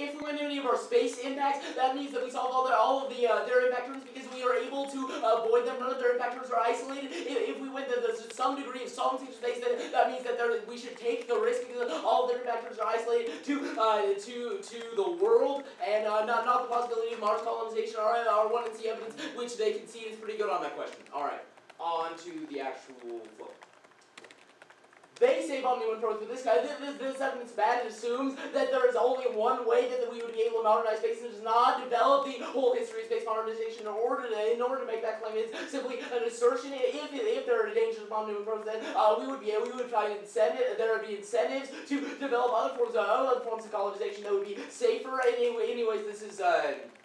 If we win any of our space impacts, that means that we solve all of their impact terms because we are able to avoid them. None of their impact terms are isolated. If we win some degree of solvency for space, that means that we should take the risk because all of their impact terms are isolated to the world and not the possibility of Mars colonization. Our 1 and C evidence, which they concede is pretty good on that question. All right, on to the actual flow. They say about new approach, but this evidence bad. It assumes that there is only one way that we would be able to modernize space and does not develop the whole history of space modernization in order to make that claim. It's simply an assertion. If there are dangers of new approach, then we would try to there would be incentives to develop other forms of colonization that would be safer. Anyways, this is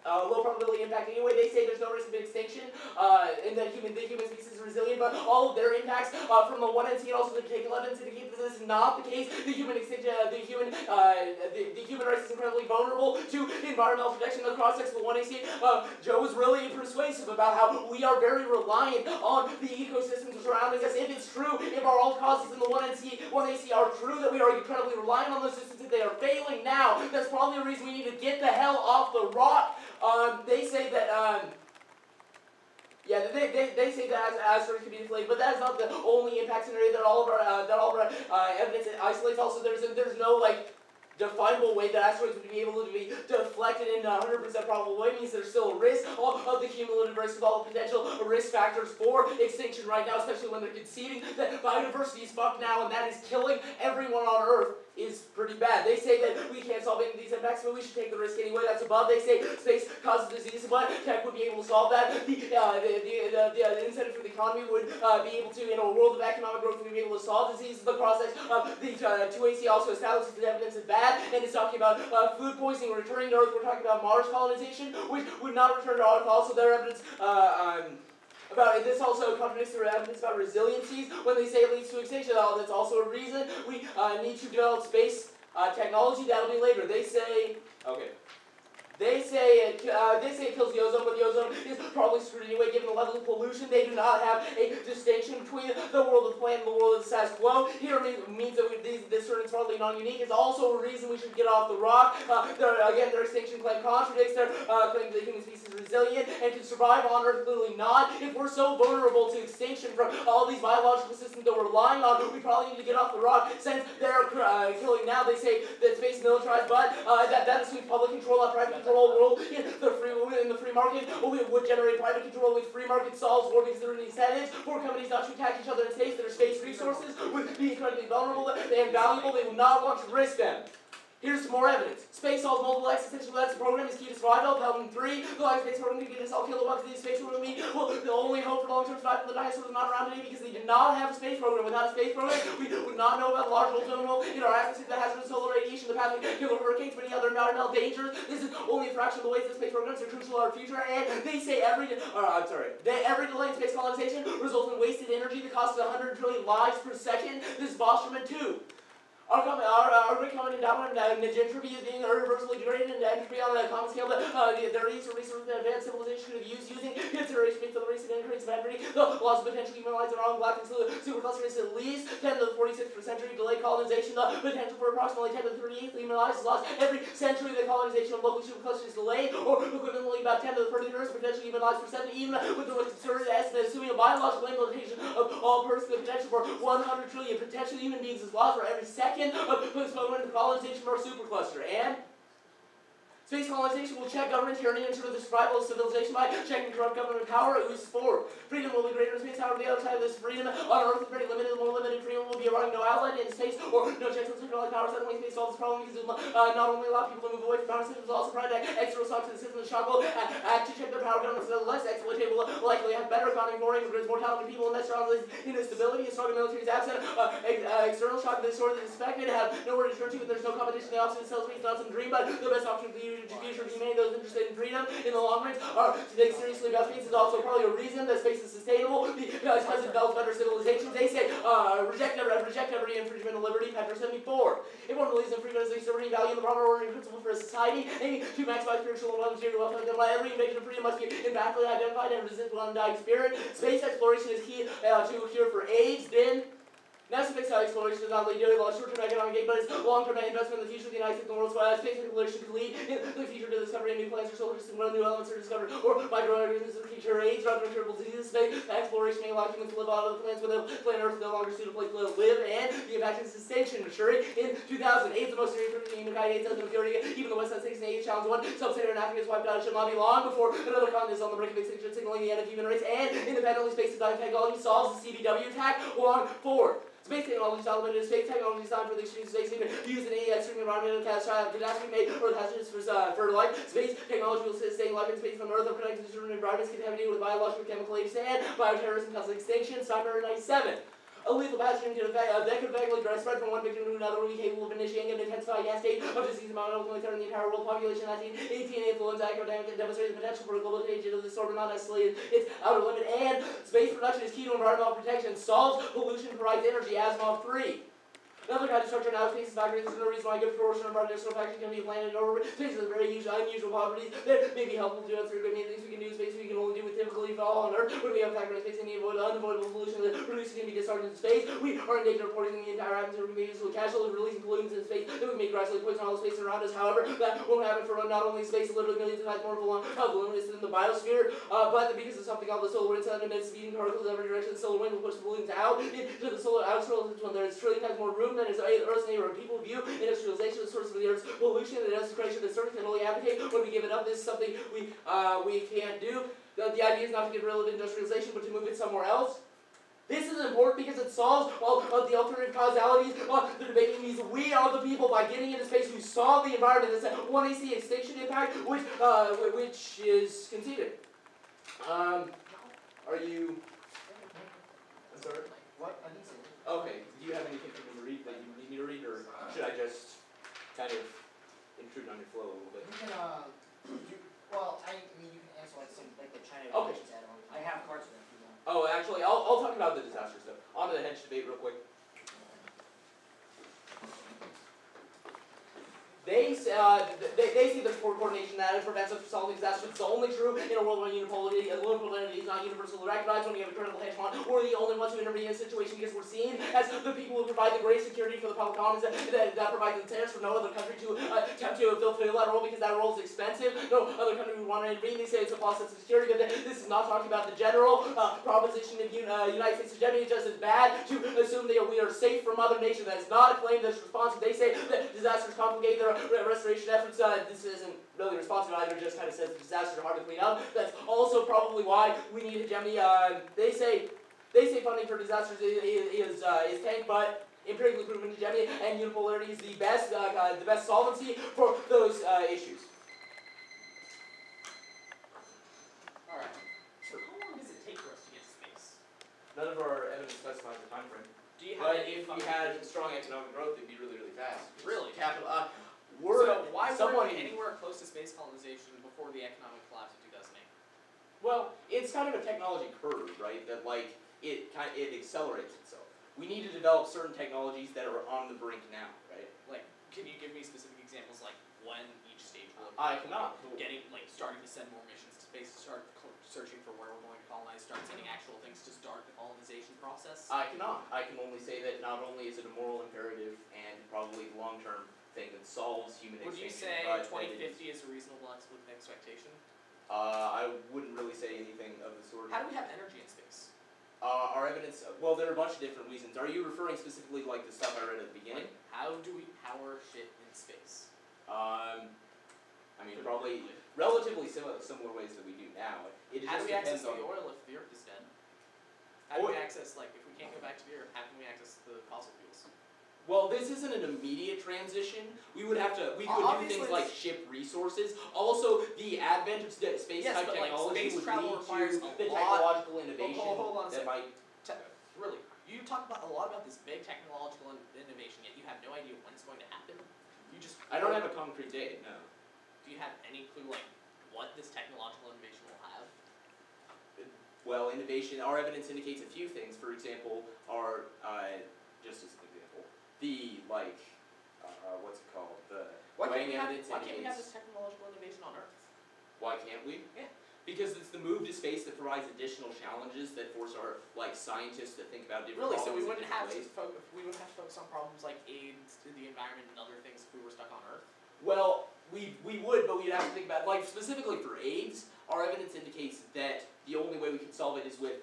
low probability impact. Anyway, they say there's no risk of extinction, and that the human species is resilient, but all of their impacts from the 1 and C and also the taken evidence indicate that this is not the case. The human extinction, the human race is incredibly vulnerable to environmental protection. The cross-section of the 1AC, Joe was really persuasive about how we are very reliant on the ecosystems surrounding us. If it's true, if our all causes in the 1AC are true, that we are incredibly reliant on those systems, if they are failing now, that's probably a reason we need to get the hell off the rock. They say that, they say that asteroids can be deflated, but that is not the only impact scenario that all of our evidence isolates. Also, there's no definable way that asteroids would be able to be deflected in a 100% probable way. It means there's still a risk of the cumulative risk of all the potential risk factors for extinction right now, especially when they're conceding that biodiversity is fucked now and that is killing everyone on Earth is pretty bad. They say that we can't solve any of these impacts, but we should take the risk anyway. That's above. They say space causes disease, but tech would be able to solve that. The incentive for the economy would be able to, in a world of economic growth, would be able to solve diseases. The process of the 2AC also establishes the evidence is bad, and it's talking about food poisoning returning to Earth. We're talking about Mars colonization, which would not return to Earth. Also, their evidence about this also contradicts their evidence about resiliencies when they say it leads to extinction. That's also a reason we need to develop space technology. That'll be later. They say, okay. They say it kills the ozone, but the ozone is probably screwed anyway given the level of pollution. They do not have a distinction between the world of the plant and the world of the status quo. Here means that this is probably non-unique. It's also a reason we should get off the rock. Their extinction claim contradicts their claim that the human species is resilient and can survive on Earth. Clearly not. If we're so vulnerable to extinction from all these biological systems that we're relying on, we probably need to get off the rock. Since they're killing now, they say that space militarized, but that assumes public control, not private control. World in the free market would generate private control, which free market solves for because there are incentives for companies not to attack each other in space. Their space resources would be incredibly vulnerable and valuable. They would not want to risk them. Here's some more evidence. Space solves multiple existential threats. The program is key to survival. Development 3. The life space program can get us all kilowatts of the space program. Well, the only hope for long-term survival of the dinosaurs is not around today because they did not have a space program. Without a space program, we would not know about the large ozone hole in our atmosphere that hazardous solar radiation, the path of killer hurricanes, many other environmental dangers. This is only a fraction of the ways that space programs are crucial to our future. And they say every delay in space colonization results in wasted energy that costs 100 trillion lives per second. This is Bosterman 2. Our great common endowment and entropy is being irreversibly degraded into entropy on a common scale that their resources that advanced civilization could have used using consideration for the recent increase of entropy. The loss of potential human lives around galactic supercluster is at least 10 to the 46th century delayed colonization. The potential for approximately 10 to the 38th human lives is lost every century. The colonization of local supercluster is delayed, or equivalently about 10 to the 31st potential human lives per second, even with the most conservative estimate, assuming a biological implementation of all persons, the potential for 100 trillion potential human beings is lost for every second of postponement of colonization of our supercluster. And space colonization will check government tyranny and ensure the survival of civilization by checking corrupt government power. It was for freedom will be greater in space. However, the other side of this freedom on Earth is very limited. The more limited freedom will be arriving no outlet in space or no chance of technological power. Suddenly, space solves this problem because it will not only allow people to move away from power systems, but also provide extra shock to the system. The shock will act to check their power governments. The less exploitative will likely have better economic more immigrants, more talented people, and less strong instability. A stronger military is absent. External shock of this sort is expected to have nowhere to turn to, but there's no competition. The opposite of space, not some dream, but the best opportunity to future humanity. Those interested in freedom in the long range are to take seriously about space. Is also probably a reason that space is sustainable because it has developed better civilizations. They say reject every infringement of liberty. Chapter 74. If one believes in freedom as a sovereign value and the proper ordering principle for a society, aiming to maximize spiritual and material welfare, then every invasion of freedom must be emphatically identified and resist with undying spirit. Space exploration is key to a cure for AIDS. Then NASA space exploration does not lead to a short-term economic gain, but it's long-term investment in the future of the United States and the world's space exploration could lead in the future to the discovery of new planets or solar systems, where new elements are discovered, or microorganisms in the future, AIDS, rather incurable diseases. Space exploration may allow humans to live on other planets where the planet Earth is no longer suitable place to live, and the impact of extinction. Maturing in 2008, the most serious threat to humankind, AIDS has been cured. Even the West Side 68 challenge one, sub-Saharan Africa is wiped out. It should not be long before another continent is on the brink of extinction, signaling the end of human race, and independently space design technology solves the CBW attack along forward. Space technology is elevated. Space technology is designed for the extreme space even used in any extreme environmental catastrophe made Earth hazardous for life. Space technology will sustain life in space from Earth or connected to certain environments contaminated with biological, chemical agents, and bioterrorism causing extinction. Sniper 97. A lethal pathogen that could effectively spread from one victim to another will be capable of initiating an intensifying cascade of disease among ultimately threatening the entire world population. 1918 influenza epidemic demonstrated the potential for a global contagion of this sort, but not necessarily its outer limit. And space production is key to environmental protection. Solves pollution, provides energy. Asimov 3. Another kind of structure now space is factories. There's no reason why a good proportion of our additional factories can be planted in orbit. Space is a very unusual properties that may be helpful to us. There are many things we can do in space we can only do with typically fall on Earth. When we have a factory in space and avoid unavoidable pollution that releases can be discharged into space, we are in danger of poisoning the entire atmosphere. We may use casually releasing pollutants in space that we may gradually poison all the space around us. However, that won't happen for not only space, literally millions of times more voluminous than the biosphere, but because of something called the solar wind sun emits speeding particles in every direction. The solar wind will push the pollutants out into the solar outer when there's trillion times more room than is Earth's neighbor. People view industrialization as the source of the Earth's pollution and desecration that certainly can only advocate when we give it up. This is something we can't do. The idea is not to get rid of industrialization, but to move it somewhere else. This is important because it solves all of the alternative causalities. The debate means we are the people, by getting into space, who solve the environment. That's one AC extinction impact, which is conceded. Are you? I'm sorry. What? I didn't say that. Okay. Do you have anything for me to read that you need me to read, or should I just kind of intrude on your flow a little bit? You can well, I mean, you can answer like some like the China Okay. relations add-on. I have parts of that if you want. Oh, actually, I'll talk about the disaster stuff. On to the hedge debate real quick. They see the coordination that prevents us from solving disasters. It's only true in a world where unipolarity is not universally recognized. When we have a critical hegemon, we're the only ones who intervene in a situation because we're seen as the people who provide the greatest security for the public commons that provide the incentives for no other country to attempt to fulfill that role because that role is expensive. No other country would want to intervene. They say it's a false sense of security, but this is not talking about the general proposition of United States hegemony. It's just as bad to assume that we are safe from other nations. That is not a claim that's responsive. They say that disasters complicate their restoration efforts. This isn't really responsive either, just kind of says the disasters are hard to clean up. That's also probably why we need hegemony. They say funding for disasters is tanked, but empirically proven hegemony and unipolarity is the best solvency for those issues. Alright, so how long does it take for us to get to space? None of our evidence specifies the time frame. Do you have But if we had strong economic growth, it'd be really, really fast. Really? Capital. So why weren't we anywhere close to space colonization before the economic collapse of 2008? Well, it's kind of a technology curve, right? That like it accelerates itself. We need to develop certain technologies that are on the brink now, right? Like, can you give me specific examples, like when each stage will I cannot. Starting to send more missions to space, to start searching for where we're going to colonize, start sending actual things to start the colonization process? I cannot. I can only say that not only is it a moral imperative and probably long-term thing that solves human Would you extinction. say 2050 is a reasonable expectation? I wouldn't really say anything of the sort. How do we have energy in space? Our evidence, well, there are a bunch of different reasons. Are you referring specifically to like the stuff I read at the beginning? Like, how do we power shit in space? I mean, probably relatively similar ways that we do now. It How just do we access depends the on oil if the Earth is dead? How do we access, like, if we can't go back to the Earth, how can we access the fossil fuels? Well, this isn't an immediate transition. We could do things like ship resources. Also, the advent of space-type technology space would travel lead requires to a the lot- technological innovation hold on a that second. might. Really, you talk about a lot about this big technological innovation, yet you have no idea when it's going to happen. You just. I don't have a concrete date. No. Do you have any clue, like, what this technological innovation will have? Well, innovation. Our evidence indicates a few things. For example, just as an example, the what's it called? The Why weighing can't evidence we have indicates. this technological innovation on Earth? Why can't we? Yeah. Because it's the move to space that provides additional challenges that force our scientists to think about different Really, so problems we wouldn't in different have ways. we wouldn't have to focus on problems like AIDS to the environment and other things if we were stuck on Earth. Well, we would, but we'd have to think about, specifically for AIDS, our evidence indicates that the only way we can solve it is with,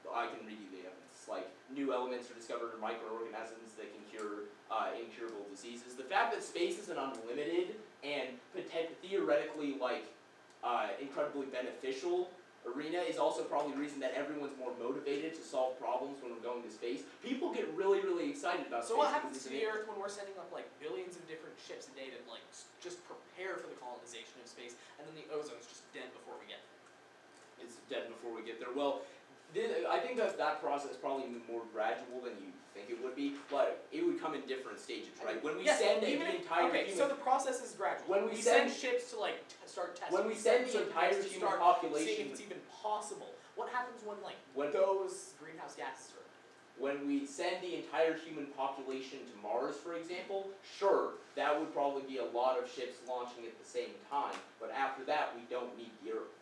I can read you the evidence, new elements are discovered in microorganisms that can cure incurable diseases. The fact that space is an unlimited and theoretically, incredibly beneficial arena is also probably the reason that everyone's more motivated to solve problems when we're going to space. People get really, really excited about space. So what happens to the Earth when we're sending up billions of different ships a day to just prepare for the colonization of space, and then the ozone's just dead before we get there? It's dead before we get there. Well, I think that process is probably more gradual than you think it would be, but it would come in different stages, right? When we send the entire okay, human, so the process is gradual. when we send ships to start testing. when we send the entire to human start population, seeing if it's even possible. What happens when When- those greenhouse gases are? when we send the entire human population to Mars, for example, sure, that would probably be a lot of ships launching at the same time, but after that, we don't need the Earth.